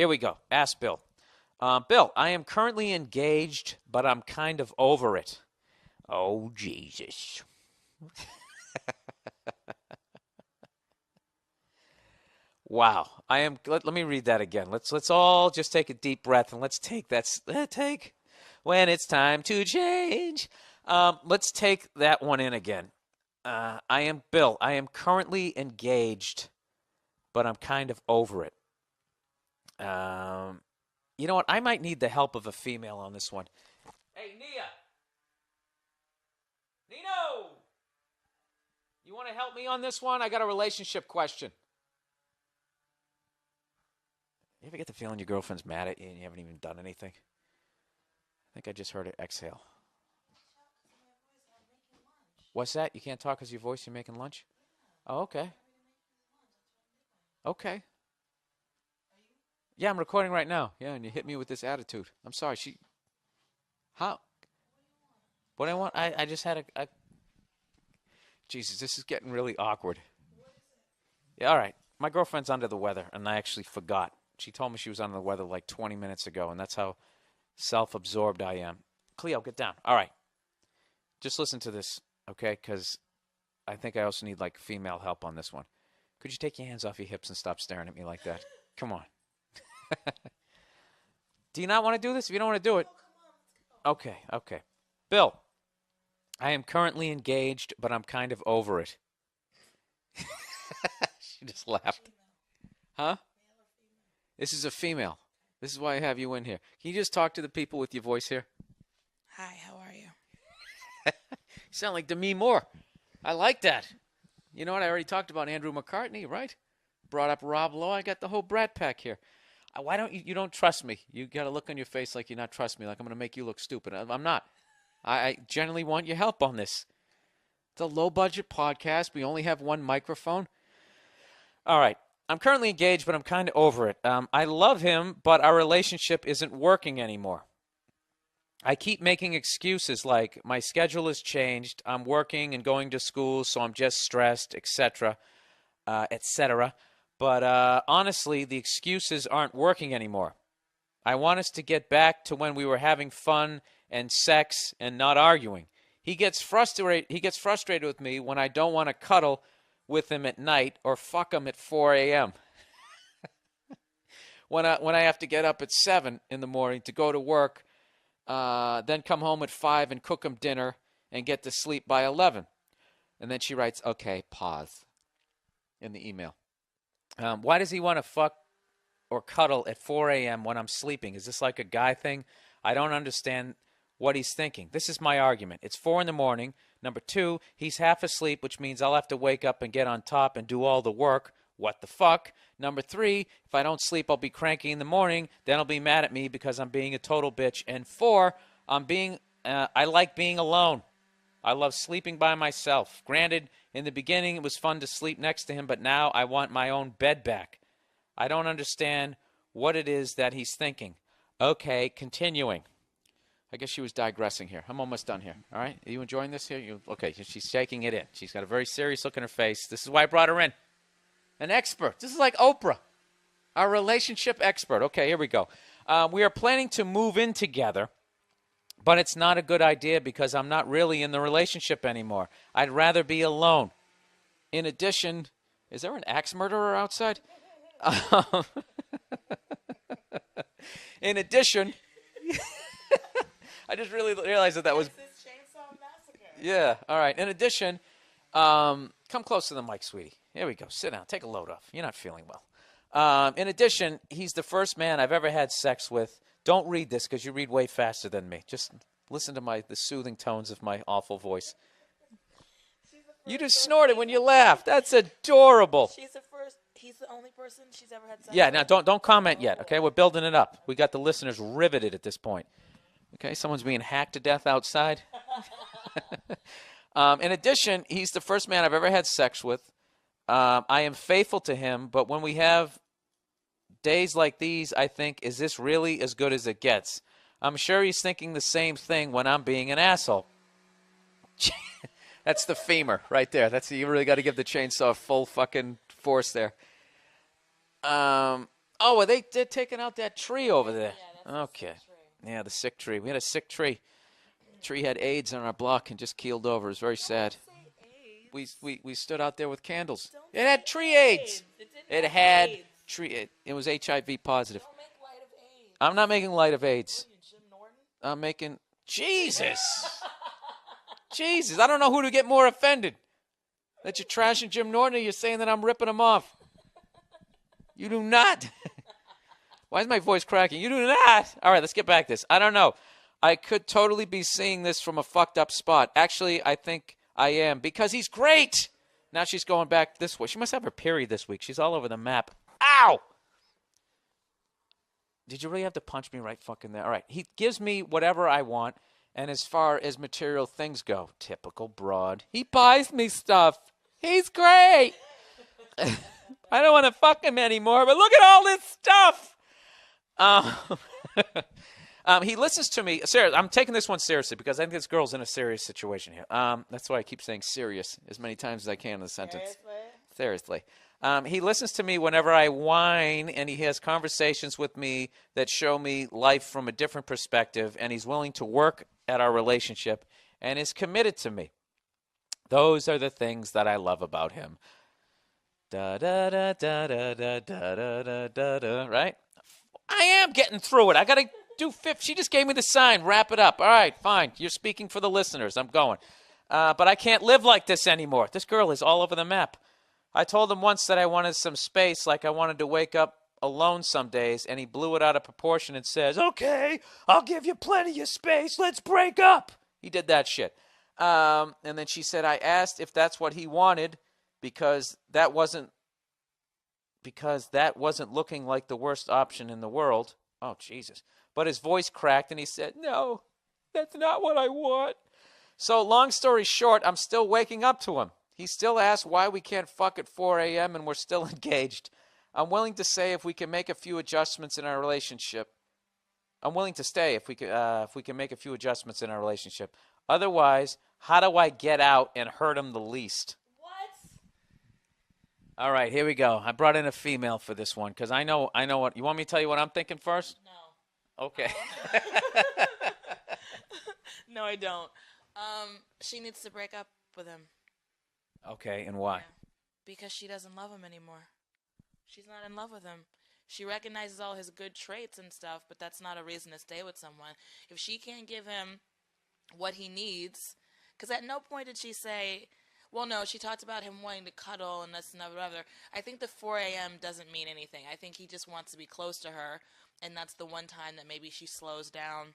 Here we go. Ask Bill. Bill, I am currently engaged, but I'm kind of over it. Oh, Jesus. Wow. Let me read that again. Let's all just take a deep breath and let's take when it's time to change. Let's take that one in again. I am Bill. I am currently engaged, but I'm kind of over it. You know what? I might need the help of a female on this one. Hey, Nia. Nino! You want to help me on this one? I got a relationship question. You ever get the feeling your girlfriend's mad at you and you haven't even done anything? I think I just heard her exhale. What's that? You can't talk because your voice, you're making lunch? Oh, okay. Okay. Yeah, I'm recording right now. Yeah, and you hit me with this attitude. I'm sorry. How? What I want? I just had a... Jesus, this is getting really awkward. Yeah, all right. My girlfriend's under the weather, and I actually forgot. She told me she was under the weather like 20 minutes ago, and that's how self-absorbed I am. Cleo, get down. All right. Just listen to this, okay? Because I think I also need, like, female help on this one. Could you take your hands off your hips and stop staring at me like that? Come on. Do you not want to do this? If you don't want to do it. Okay. Bill, I am currently engaged, but I'm kind of over it. She just laughed. Huh? This is a female. This is why I have you in here. Can you just talk to the people with your voice here? Hi, how are you? You sound like Demi Moore. I like that. You know what? I already talked about Andrew McCartney, right? Brought up Rob Lowe. I got the whole Brat Pack here. Why don't you don't trust me? You got a look on your face like you're not trust me, like I'm going to make you look stupid. I'm not. I generally want your help on this. It's a low-budget podcast. We only have one microphone. All right. I'm currently engaged, but I'm kind of over it. I love him, but our relationship isn't working anymore. I keep making excuses like my schedule has changed, I'm working and going to school, so I'm just stressed, etc., etc. But honestly, the excuses aren't working anymore. I want us to get back to when we were having fun and sex and not arguing. He gets frustrated with me when I don't want to cuddle with him at night or fuck him at 4 a.m. when I have to get up at 7 in the morning to go to work, then come home at 5 and cook him dinner and get to sleep by 11. And then she writes, okay, pause, in the email. Why does he want to fuck or cuddle at 4 a.m. when I'm sleeping? Is this like a guy thing? I don't understand what he's thinking. This is my argument. It's 4 in the morning. Number 2, he's half asleep, which means I'll have to wake up and get on top and do all the work. What the fuck? Number 3, if I don't sleep, I'll be cranky in the morning. Then he'll be mad at me because I'm being a total bitch. And 4, I like being alone. I love sleeping by myself. Granted, in the beginning it was fun to sleep next to him, but now I want my own bed back. I don't understand what it is that he's thinking. Okay, continuing. I guess she was digressing here. I'm almost done here. All right? Are you enjoying this here? Okay, she's shaking it in. She's got a very serious look in her face. This is why I brought her in. An expert. This is like Oprah, our relationship expert. Okay, here we go. We are planning to move in together, but it's not a good idea because I'm not really in the relationship anymore. I'd rather be alone. In addition, is there an axe murderer outside? In addition, I just really realized that was... Yeah, all right. In addition, come close to the mic, sweetie. Here we go. Sit down. Take a load off. You're not feeling well. In addition, he's the first man I've ever had sex with. Don't read this because you read way faster than me. Just listen to the soothing tones of my awful voice. You just snorted when you laughed. That's adorable. He's the only person she's ever had sex with. Yeah, now don't comment yet, okay? We're building it up. We got the listeners riveted at this point. Okay, someone's being hacked to death outside. In addition, he's the first man I've ever had sex with. I am faithful to him, but when we have days like these, I think, is this really as good as it gets? I'm sure he's thinking the same thing when I'm being an asshole. That's the femur right there. You really got to give the chainsaw full fucking force there. Oh, well, they're taking out that tree over there. Yeah, that's Okay. the sick tree. Yeah, the sick tree. We had a sick tree. Tree had AIDS on our block and just keeled over. It was very sad. Don't say AIDS. We stood out there with candles. Don't It had say tree AIDS. It didn't It have had AIDS. tree. It was HIV positive. Don't make light of AIDS. I'm not making light of AIDS. What are you, Jim Norton? I'm making Jesus. Jesus, I don't know who to get more offended. That you're trashing Jim Norton or you're saying that I'm ripping him off. You do not. Why is my voice cracking? You do not. All right, let's get back to this. I don't know. I could totally be seeing this from a fucked up spot. Actually, I think I am because he's great. Now she's going back this way. She must have her period this week. She's all over the map. Ow! Did you really have to punch me right fucking there? All right. He gives me whatever I want. And as far as material things go, typical broad. He buys me stuff. He's great. I don't want to fuck him anymore, but look at all this stuff. He listens to me. Seriously, I'm taking this one seriously because I think this girl's in a serious situation here. That's why I keep saying serious as many times as I can in the sentence. Seriously. He listens to me whenever I whine, and he has conversations with me that show me life from a different perspective, and he's willing to work at our relationship and is committed to me. Those are the things that I love about him. Da da da da da da da da da da. Right? I am getting through it. I got to do 50. She just gave me the sign. Wrap it up. All right, fine. You're speaking for the listeners. I'm going. But I can't live like this anymore. This girl is all over the map. I told him once that I wanted some space, like I wanted to wake up alone some days, and he blew it out of proportion and says, okay, I'll give you plenty of space. Let's break up. He did that shit. And then she said, I asked if that's what he wanted because that wasn't looking like the worst option in the world. Oh, Jesus. But his voice cracked, and he said, no, that's not what I want. So long story short, I'm still waking up to him. He still asks why we can't fuck at 4 a.m. and we're still engaged. I'm willing to say if we can make a few adjustments in our relationship. I'm willing to stay if we can make a few adjustments in our relationship. Otherwise, how do I get out and hurt him the least? What? All right, here we go. I brought in a female for this one because I know what. You want me to tell you what I'm thinking first? No. Okay. No, I don't. She needs to break up with him. Okay, and why? Yeah. Because she doesn't love him anymore. She's not in love with him. She recognizes all his good traits and stuff, but that's not a reason to stay with someone. If she can't give him what he needs, because at no point did she say, well, no, she talked about him wanting to cuddle and this and that, whatever. I think the 4 a.m. doesn't mean anything. I think he just wants to be close to her, and that's the one time that maybe she slows down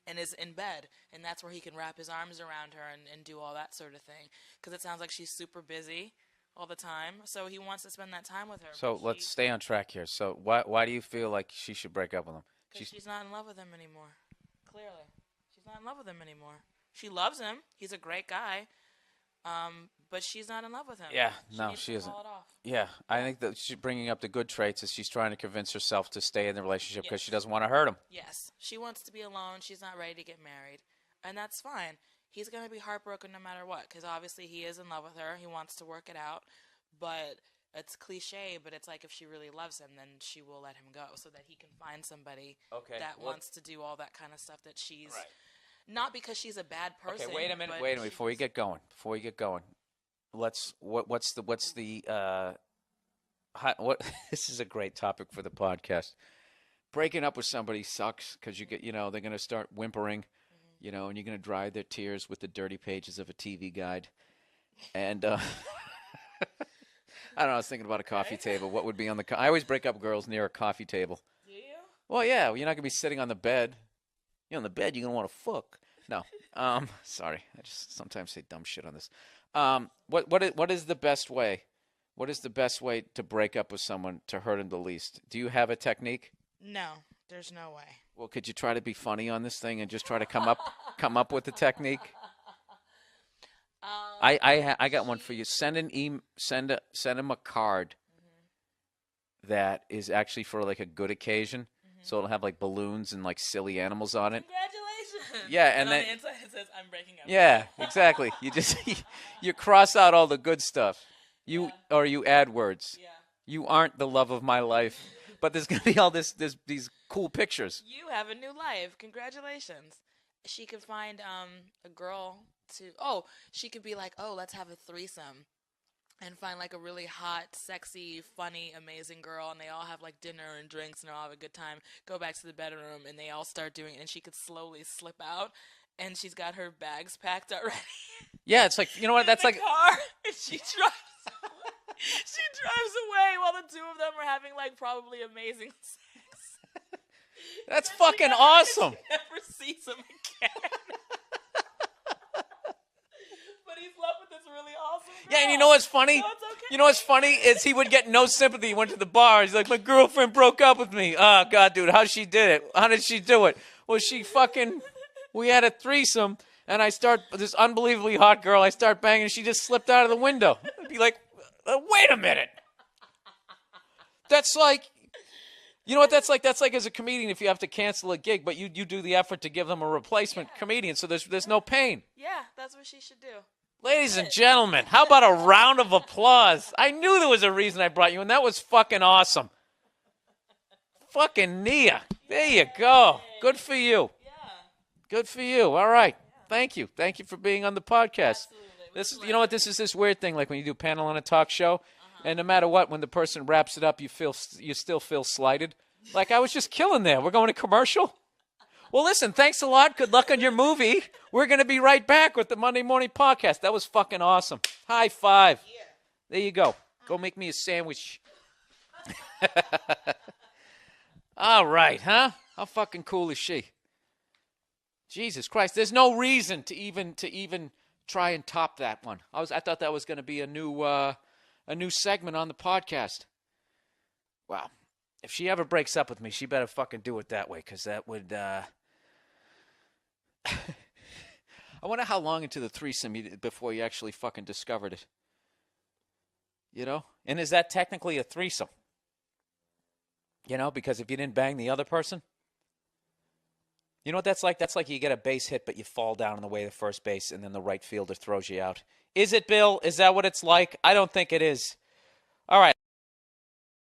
and is in bed, and that's where he can wrap his arms around her and do all that sort of thing. Because it sounds like she's super busy all the time, so he wants to spend that time with her. So let's stay on track here. So why do you feel like she should break up with him? Because she's not in love with him anymore. Clearly. She's not in love with him anymore. She loves him. He's a great guy. But she's not in love with him. Yeah, she isn't. Call it off. Yeah, I think that she's bringing up the good traits as she's trying to convince herself to stay in the relationship because she doesn't want to hurt him. Yes. She wants to be alone. She's not ready to get married. And that's fine. He's going to be heartbroken no matter what because obviously he is in love with her. He wants to work it out. But it's cliche, but it's like if she really loves him, then she will let him go so that he can find somebody that wants to do all that kind of stuff that she's... Right. Not because she's a bad person. Okay, wait a minute. Before we get going, what's the this is a great topic for the podcast. Breaking up with somebody sucks because they're going to start whimpering, and you're going to dry their tears with the dirty pages of a TV guide. And I don't know, I was thinking about a coffee table. What would be on the I always break up girls near a coffee table. Do you? Well, yeah, you're not going to be sitting on the bed. You're on the bed, you're going to want to fuck. No. Sorry. I just sometimes say dumb shit on this. What is the best way? What is the best way to break up with someone to hurt him the least? Do you have a technique? No, there's no way. Well, could you try to be funny on this thing and just try to come up with a technique? I got one for you. Send him a card that is actually for like a good occasion. So it'll have like balloons and like silly animals on it. Congratulations. Yeah, and then then on the inside it says I'm breaking up. Yeah, exactly. You just you cross out all the good stuff. You add words. Yeah. You aren't the love of my life. but there's going to be all these cool pictures. You have a new life. Congratulations. She could find a girl to. Oh, she could be like, oh, let's have a threesome. And find like a really hot, sexy, funny, amazing girl, and they all have like dinner and drinks, and they all have a good time. Go back to the bedroom, and they all start doing it, and she could slowly slip out, and she's got her bags packed already. Yeah, it's like, you know what? That's in like the car, and she drives. She drives away while the two of them are having like probably amazing sex. that's And fucking she awesome. never sees him again. But he's left with this really awesome girl. Yeah, and you know what's funny? So it's okay. You know what's funny is he would get no sympathy. He went to the bar. He's like, my girlfriend broke up with me. Oh, God, dude, how she did it? How did she do it? Well, we had a threesome, and this unbelievably hot girl, I start banging, and she just slipped out of the window. I'd be like, wait a minute. That's like, you know what that's like? That's like as a comedian if you have to cancel a gig, but you do the effort to give them a replacement comedian, so there's no pain. Yeah, that's what she should do. Ladies and gentlemen, how about a round of applause? I knew there was a reason I brought you, and that was fucking awesome. Fucking Nia. There you go. Good for you. Yeah. Good for you. All right. Thank you. Thank you for being on the podcast. Absolutely. You know what? This is this weird thing, like when you do a panel on a talk show, and no matter what, when the person wraps it up, you still feel slighted. Like I was just killing there. We're going to commercial. Well, listen, thanks a lot. Good luck on your movie. We're going to be right back with the Monday Morning Podcast. That was fucking awesome. High five. Yeah. There you go. Go make me a sandwich. All right, huh? How fucking cool is she? Jesus Christ. There's no reason to even try and top that one. I thought that was going to be a new segment on the podcast. Wow. If she ever breaks up with me, she better fucking do it that way, because that would, I wonder how long into the threesome before you actually fucking discovered it. You know? And is that technically a threesome? You know, because if you didn't bang the other person, you know what that's like? That's like you get a base hit, but you fall down on the way to first base, and then the right fielder throws you out. Is it, Bill? Is that what it's like? I don't think it is. All right.